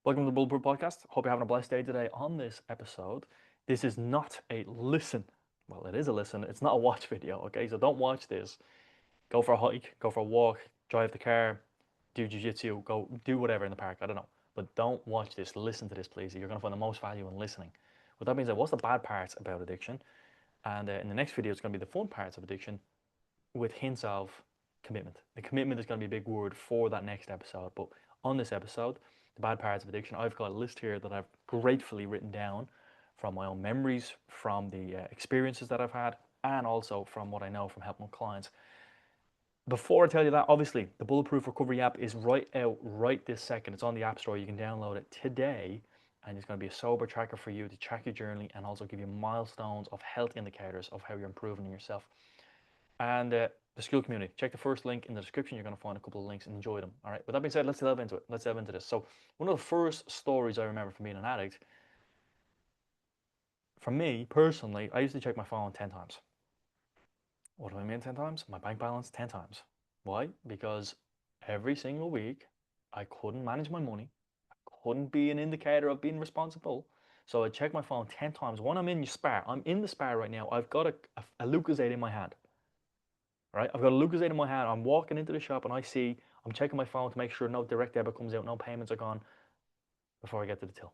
Welcome to the Bulletproof Podcast. Hope you're having a blessed day today. On this episode, this is not a listen. Well, it is a listen. It's not a watch video, okay? So don't watch this. Go for a hike, go for a walk, drive the car, do jiu-jitsu, go do whatever in the park. I don't know. But don't watch this. Listen to this, please. You're going to find the most value in listening. With that being said, what's the bad parts about addiction? And in the next video, it's going to be the fun parts of addiction with hints of commitment. The commitment is going to be a big word for that next episode. But on this episode, the bad parts of addiction, I've got a list here that I've gratefully written down from my own memories, from the experiences that I've had, and also from what I know from helping clients. Before I tell you that, obviously, the Bulletproof Recovery app is right out right this second. It's on the App Store. You can download it today, and it's going to be a sober tracker for you to track your journey and also give you milestones of health indicators of how you're improving yourself. And the school community. Check the first link in the description. You're going to find a couple of links and enjoy them. All right. With that being said, let's delve into it. Let's delve into this. So one of the first stories I remember from being an addict, for me personally, I used to check my phone 10 times. What do I mean 10 times? My bank balance 10 times. Why? Because every single week I couldn't manage my money. I couldn't be an indicator of being responsible. So I check my phone 10 times. When I'm in your spa, I'm in the spa right now. I've got a Lucozade in my hand. Right? I've got a Lucozade in my hand. I'm walking into the shop and I'm checking my phone to make sure no direct debit comes out, no payments are gone before I get to the till.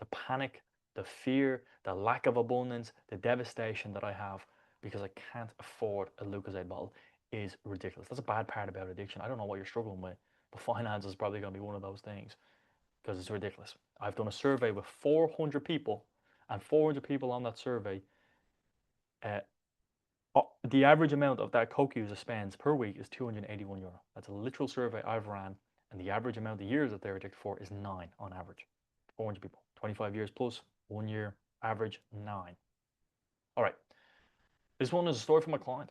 The panic, the fear, the lack of abundance, the devastation that I have because I can't afford a Lucozade bottle is ridiculous. That's a bad part about addiction. I don't know what you're struggling with, but finance is probably going to be one of those things because it's ridiculous. I've done a survey with 400 people, and 400 people on that survey uh, the average amount of that Coke user spends per week is €281. That's a literal survey I've ran, and the average amount of years that they're addicted for is 9 on average. 400 people, 25 years plus, 1 year, average 9. All right, this one is a story from my client.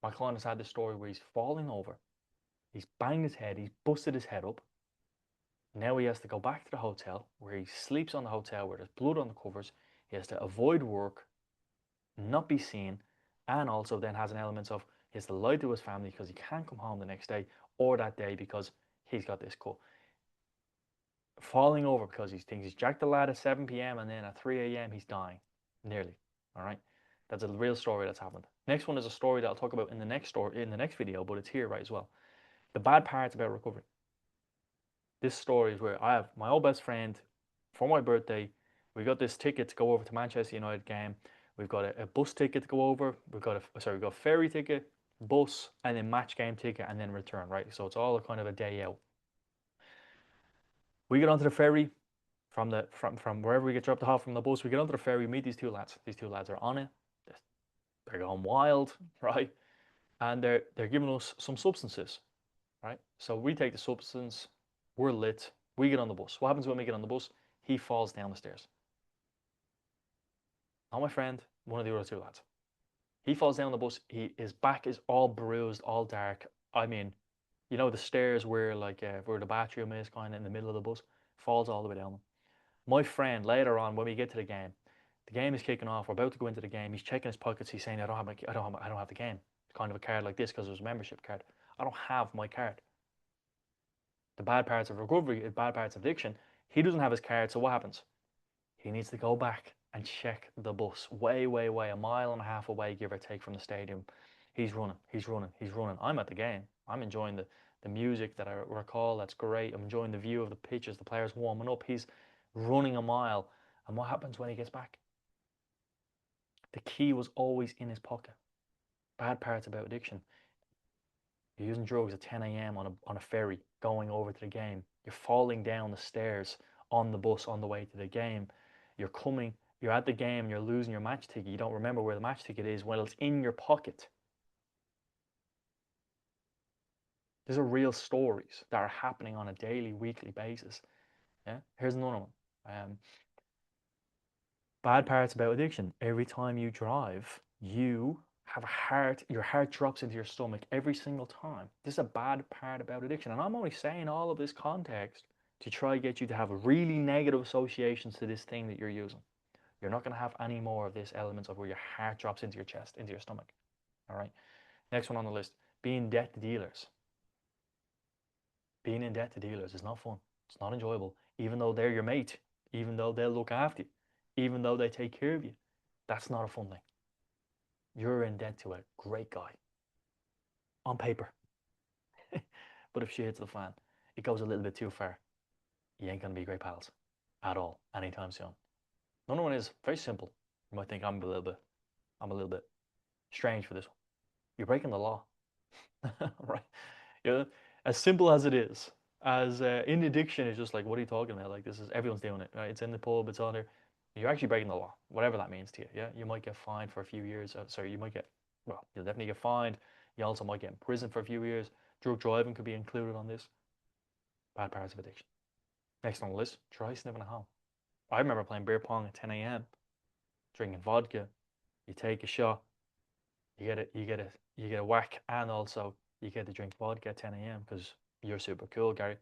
My client has had this story where he's falling over, he's banged his head, he's busted his head up. Now he has to go back to the hotel where he sleeps on the hotel where there's blood on the covers. He has to avoid work, not be seen, and also then has an element of he has to lie to his family because he can't come home the next day or that day because he's got this cut. Falling over because he thinks he's jacked the lad at 7 p.m. and then at 3 a.m. he's dying. Nearly. All right. That's a real story that's happened. Next one is a story that I'll talk about in the next video, but it's here right as well. The bad parts about recovery. This story is where I have my old best friend for my birthday. We got this ticket to go over to Manchester United game. We've got a bus ticket to go over. We've got a ferry ticket, bus, and then match game ticket, and then return. Right, so it's all kind of a day out. We get onto the ferry from wherever we get dropped off from the bus. We get onto the ferry, meet these two lads. These two lads are on it. They're going wild, right? And they're giving us some substances, right? So we take the substance. We're lit. We get on the bus. What happens when we get on the bus? He falls down the stairs. Not my friend, one of the other two lads. He falls down the bus. His back is all bruised, all dark. I mean, you know the stairs where where the bathroom is, kind of in the middle of the bus, falls all the way down them. My friend later on, when we get to the game is kicking off. We're about to go into the game. He's checking his pockets. He's saying, I don't have the game. It's kind of a card like this because it was a membership card. I don't have my card. The bad parts of recovery, the bad parts of addiction. He doesn't have his card, so what happens? He needs to go back and check the bus way, way, way, a mile and a half away, give or take, from the stadium. He's running, he's running, he's running. I'm at the game. I'm enjoying the music that I recall. That's great. I'm enjoying the view of the pitches, the players warming up. He's running a mile. And what happens when he gets back? The key was always in his pocket. Bad parts about addiction. You're using drugs at 10 a.m. on a ferry going over to the game. You're falling down the stairs on the bus on the way to the game. You're at the game, you're losing your match ticket. You don't remember where the match ticket is. Well, it's in your pocket. These are real stories that are happening on a daily, weekly basis. Yeah. Here's another one. Bad parts about addiction. Every time you drive, you have your heart drops into your stomach every single time. This is a bad part about addiction. And I'm only saying all of this context to try to get you to have really negative associations to this thing that you're using. You're not going to have any more of this elements of where your heart drops into your chest, into your stomach. All right. Next one on the list, being in debt to dealers. Being in debt to dealers is not fun. It's not enjoyable, even though they're your mate, even though they'll look after you, even though they take care of you. That's not a fun thing. You're in debt to a great guy on paper. But if shit hits the fan, it goes a little bit too far. You ain't gonna be great pals at all anytime soon. Another one is very simple. You might think I'm a little bit strange for this one. You're breaking the law, right? Yeah, as simple as it is. As in addiction, it's just like, what are you talking about? Like this is everyone's doing it, right? It's in the pub, it's on there. You're actually breaking the law, whatever that means to you. Yeah, you might get fined for a few years. Sorry, you might get, well, you'll definitely get fined. You also might get in prison for a few years. Drug driving could be included on this. Bad parts of addiction. Next on the list, try sniffing at home. I remember playing beer pong at 10 a.m., drinking vodka. You take a shot, you get a whack, and also you get to drink vodka at 10 a.m. because you're super cool, Gary.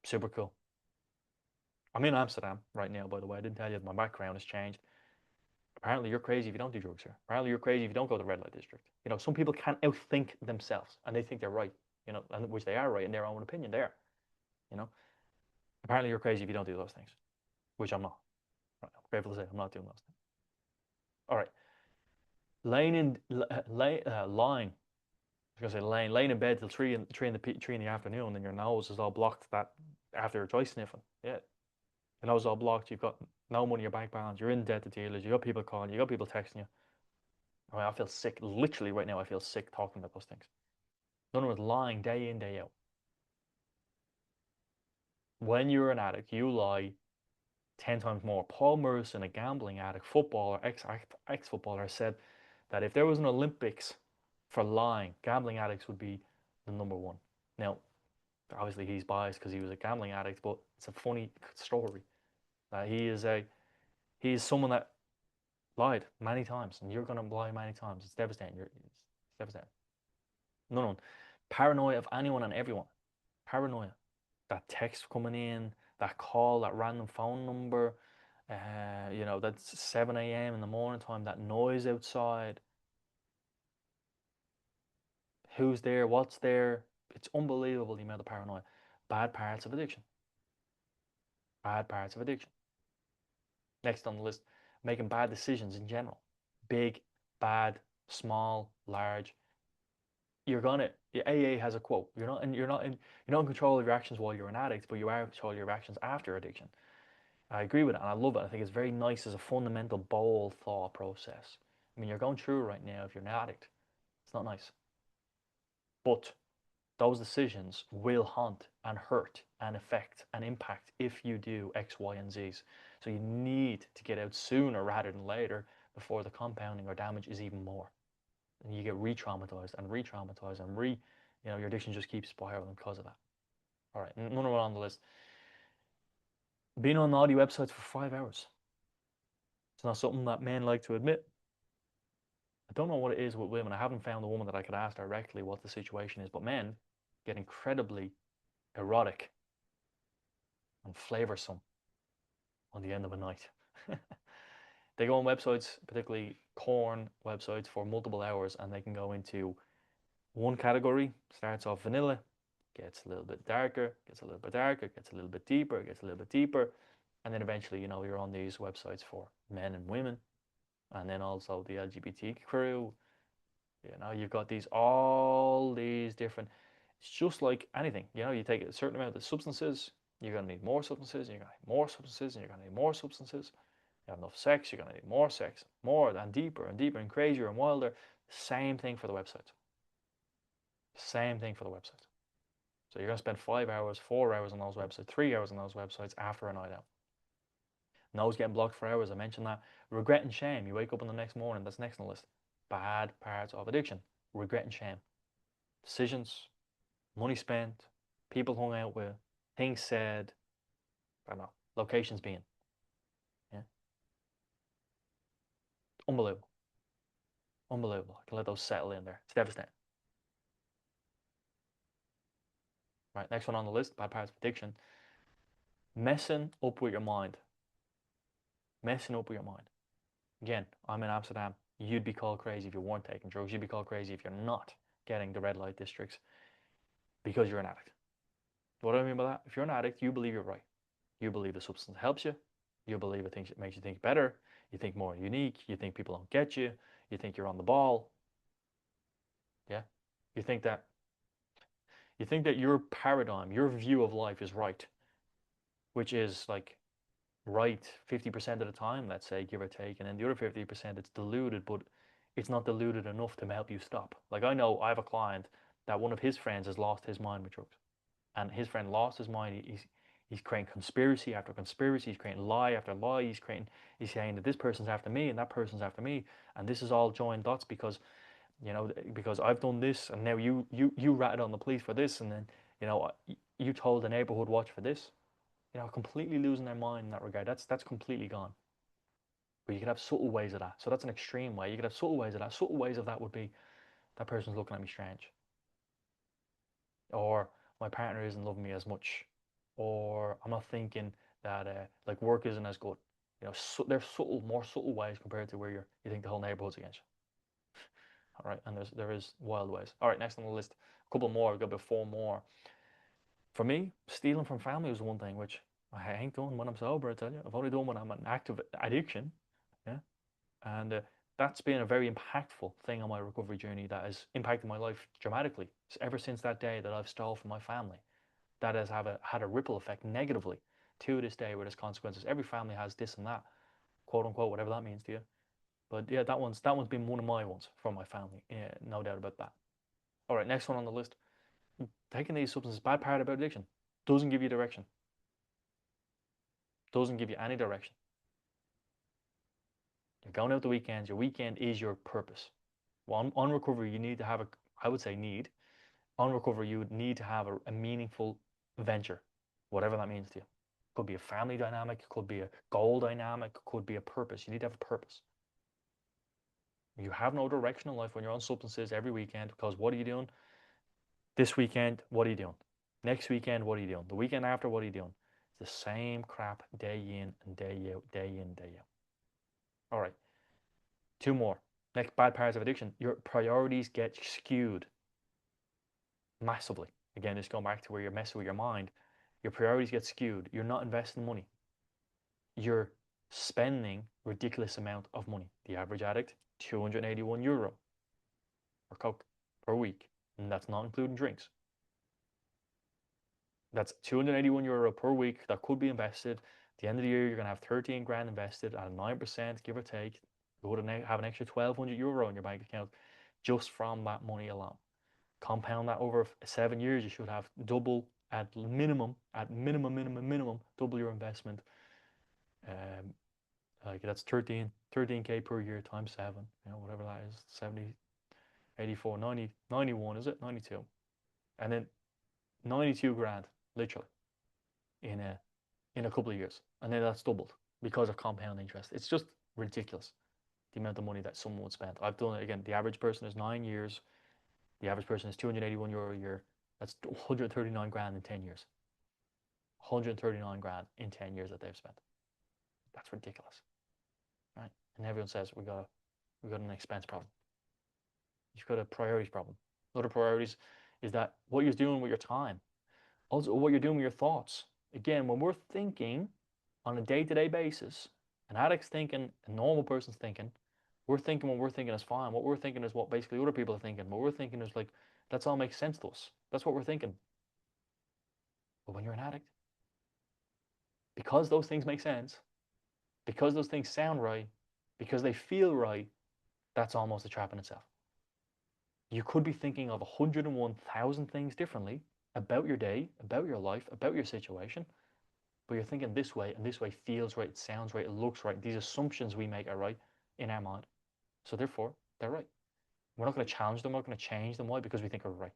Super cool. I'm in Amsterdam right now, by the way. I didn't tell you that my background has changed. Apparently, you're crazy if you don't do drugs here. Apparently, you're crazy if you don't go to the red light district. You know, some people can't outthink themselves, and they think they're right. You know, and which they are right in their own opinion. They are. You know, apparently, you're crazy if you don't do those things, which I'm not. Right, I'm grateful to say I'm not doing those things. All right, lying. I was gonna say laying in bed till three in the afternoon, and your nose is all blocked. That after your dry sniffing, yeah, your nose is all blocked. You've got no money in your bank balance. You're in debt to dealers. You got people calling. You got people texting you. I mean, I feel sick. Literally right now, I feel sick talking about those things. None of it lying day in day out. When you're an addict, you lie 10 times more. Paul Merson, a gambling addict, footballer, ex footballer, said that if there was an Olympics for lying, gambling addicts would be the number one. Now, obviously he's biased because he was a gambling addict, but it's a funny story. He is someone that lied many times, and you're gonna lie many times. It's devastating. It's devastating. No one. Paranoia of anyone and everyone. Paranoia. That text coming in, that call, that random phone number. That's 7 a.m. in the morning time. That noise outside. Who's there? What's there? It's unbelievable the amount of paranoia. Bad parts of addiction. Bad parts of addiction. Next on the list, making bad decisions in general. Big, bad, small, large. You're gonna. AA has a quote. You're not in control of your actions while you're an addict, but you are in control of your actions after addiction. I agree with it, and I love it. I think it's very nice as a fundamental, bold thought process. I mean, you're going through it right now if you're an addict. It's not nice, but those decisions will haunt and hurt and affect and impact if you do X, Y, and Z's. So you need to get out sooner rather than later before the compounding or damage is even more. And you get re-traumatized and re-traumatized and your addiction just keeps spiraling because of that. All right, another one on the list. Being on naughty websites for 5 hours. It's not something that men like to admit. I don't know what it is with women. I haven't found a woman that I could ask directly what the situation is, but men get incredibly erotic and flavoursome on the end of a night. They go on websites, particularly porn websites, for multiple hours, and they can go into one category, starts off vanilla, gets a little bit darker, gets a little bit darker, gets a little bit deeper, gets a little bit deeper, and then eventually, you're on these websites for men and women, and then also the LGBT crew. You've got all these different. It's just like anything. You take a certain amount of substances, you're gonna need more substances, and you're gonna need more substances, and you're gonna need more substances. You have enough sex, you're gonna need more sex, more and deeper and deeper and crazier and wilder. Same thing for the website. Same thing for the website. So you're gonna spend 5 hours, 4 hours on those websites, 3 hours on those websites after a night out. Nose getting blocked for hours, I mentioned that. Regret and shame. You wake up in the next morning, that's next on the list. Bad parts of addiction. Regret and shame. Decisions, money spent, people hung out with, things said, I don't know, locations being. Yeah. Unbelievable. Unbelievable. I can let those settle in there. It's devastating. Right, next one on the list, bad parts of addiction. Messing up with your mind. Messing up with your mind. Again, I'm in Amsterdam. You'd be called crazy if you weren't taking drugs. You'd be called crazy if you're not getting the red light districts because you're an addict. What do I mean by that? If you're an addict, you believe you're right. You believe the substance helps you. You believe it makes you think better. You think more unique. You think people don't get you. You think you're on the ball. Yeah. You think that you think that your paradigm, your view of life is right, which is like right 50% of the time, let's say, give or take, and then the other 50% it's diluted, but it's not diluted enough to help you stop. Like I know I have a client that one of his friends has lost his mind with drugs, and his friend lost his mind. He's creating conspiracy after conspiracy. He's creating lie after lie. He's saying that this person's after me and that person's after me, and this is all joined dots because because I've done this, and now you ratted on the police for this, and then you told the neighborhood watch for this. Completely losing their mind in that regard. That's completely gone. But you could have subtle ways of that. So that's an extreme way. You could have subtle ways of that. Subtle ways of that would be that person's looking at me strange, or my partner isn't loving me as much, or I'm not thinking that like work isn't as good. So there's more subtle ways compared to where you think the whole neighborhood's against you. All right, and there is wild ways. All right, next on the list, a couple more. We've got about four more. For me, stealing from family was one thing which I ain't done when I'm sober. I tell you, I've only done when I'm an active addiction. Yeah, and that's been a very impactful thing on my recovery journey that has impacted my life dramatically. Ever since that day that I've stole from my family, that has had a ripple effect negatively to this day where there's consequences. Every family has this and that, quote unquote, whatever that means to you. But yeah, that one's been one of my ones from my family. Yeah, no doubt about that. All right, next one on the list. Taking these substances, bad part about addiction, doesn't give you direction. Doesn't give you any direction. You're going out the weekends. Your weekend is your purpose. Well, on recovery, you need to have I would say need. On recovery, you would need to have a meaningful venture, whatever that means to you. Could be a family dynamic, could be a goal dynamic, could be a purpose. You need to have a purpose. You have no direction in life when you're on substances every weekend because what are you doing? This weekend, what are you doing? Next weekend, what are you doing? The weekend after, what are you doing? It's the same crap day in and day out, day in, day out. All right, two more. Next bad parts of addiction. Your priorities get skewed massively. Again, it's going back to where you're messing with your mind. Your priorities get skewed. You're not investing money. You're spending ridiculous amount of money. The average addict, €281 for coke per week, and that's not including drinks. That's €281 per week that could be invested. At the end of the year, you're going to have 13 grand invested at 9%, give or take. You would have an extra €1,200 in your bank account just from that money alone. Compound that over 7 years, you should have double at minimum, double your investment. Like that's 13K per year times 7, whatever that is, 70, 84, 90, 91, is it? 92. And then 92 grand, literally, in a couple of years. And then that's doubled because of compound interest. It's just ridiculous, the amount of money that someone would spend. I've done it again. The average person is 9 years. The average person is €281 a year. That's 139 grand in 10 years. 139 grand in 10 years that they've spent. That's ridiculous, right? And everyone says we got an expense problem. You've got a priorities problem. Other priorities is that what you're doing with your time, also what you're doing with your thoughts. Again, when we're thinking on a day-to-day basis, an addict's thinking, a normal person's thinking, we're thinking what we're thinking is fine. What we're thinking is what basically other people are thinking. What we're thinking is like, that's all makes sense to us. That's what we're thinking. But when you're an addict, because those things make sense, because those things sound right, because they feel right, that's almost a trap in itself. You could be thinking of 101,000 things differently about your day, about your life, about your situation, but you're thinking this way, and this way feels right, it sounds right, it looks right. These assumptions we make are right in our mind. So therefore, they're right. We're not going to challenge them, we're not going to change them. Why? Because we think we're right.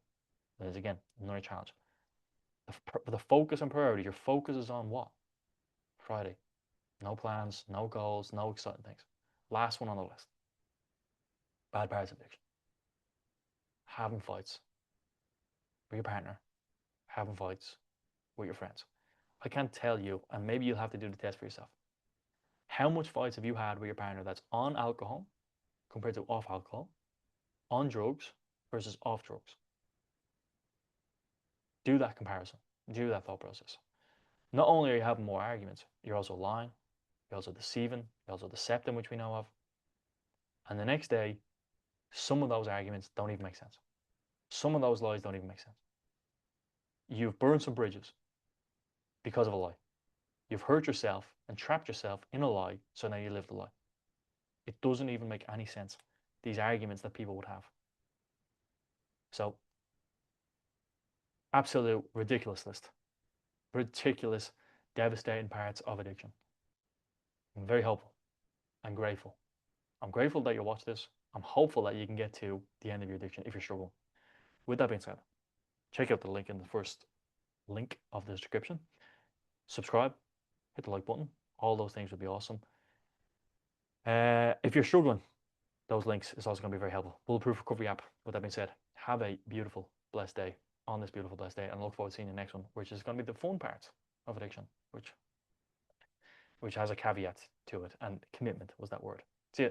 That is, again, another challenge. The focus and priority, your focus is on what? Friday. No plans, no goals, no exciting things. Last one on the list. Bad parts of addiction. Having fights with your partner, having fights with your friends. I can't tell you, and maybe you'll have to do the test for yourself. How much fights have you had with your partner that's on alcohol compared to off alcohol, on drugs versus off drugs? Do that comparison. Do that thought process. Not only are you having more arguments, you're also lying, you're also deceiving, you're also decepting, which we know of. And the next day, some of those arguments don't even make sense. Some of those lies don't even make sense. You've burned some bridges because of a lie. You've hurt yourself and trapped yourself in a lie, so now you live the lie. It doesn't even make any sense, these arguments that people would have. So, absolute ridiculous list. Ridiculous, devastating parts of addiction. I'm very hopeful and grateful. I'm grateful that you watch this. I'm hopeful that you can get to the end of your addiction if you're struggling. With that being said, check out the link in the first link of the description. Subscribe, hit the like button. All those things would be awesome. If you're struggling, those links is also going to be very helpful. Bulletproof Recovery app. With that being said, have a beautiful, blessed day on this beautiful, blessed day, and I look forward to seeing you next one, which is going to be the fun part of addiction, which has a caveat to it, and commitment was that word. See you.